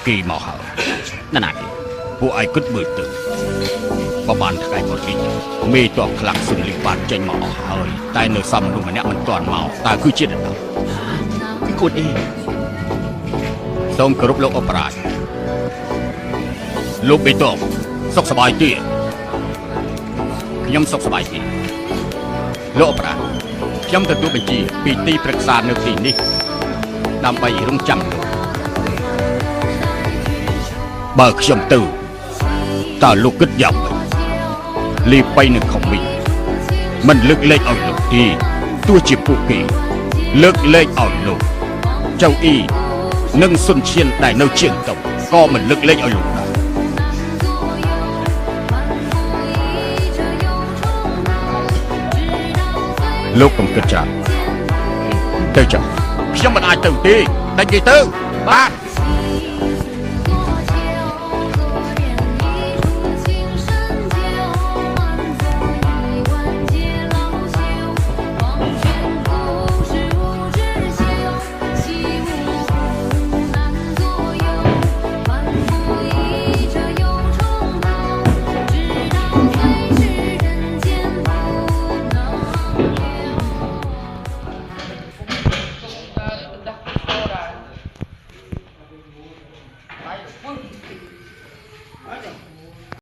kỳ màu hởนั่นน่ะពួកឯងគិតមើលទៅបើបានថ្ងៃមកនេះមេតបខ្លាំងសុនលីបានចេញមកអស់ហើយតែនៅសំនោះម្នាក់មិនទាន់មកតើគឺជានរណាពីកូនអីសូមគោរពលោកអបរាជលោកមេតបសុខសប្បាយទេខ្ញុំសុខសប្បាយទេលោកអបរាជខ្ញុំទទួលបញ្ជាពីទីប្រឹក្សានៅទីនេះដើម្បីរងចាំលោកបើខ្ញុំទៅតើលោកគិតយ៉ាងម៉េចលីបៃនឹងខំវិញមិនលើកលែងឲ្យលោកទេទោះជាពួកគេលើកលែងឲ្យលោកចៅអ៊ីនិងសុនឈៀនដែលនៅជាងតុងក៏មិនលើកលែងឲ្យលោកដែរលោកកុំគិតច្រើនទៅចុះខ្ញុំមិនអាចទៅទេដាច់និយាយទៅបាទ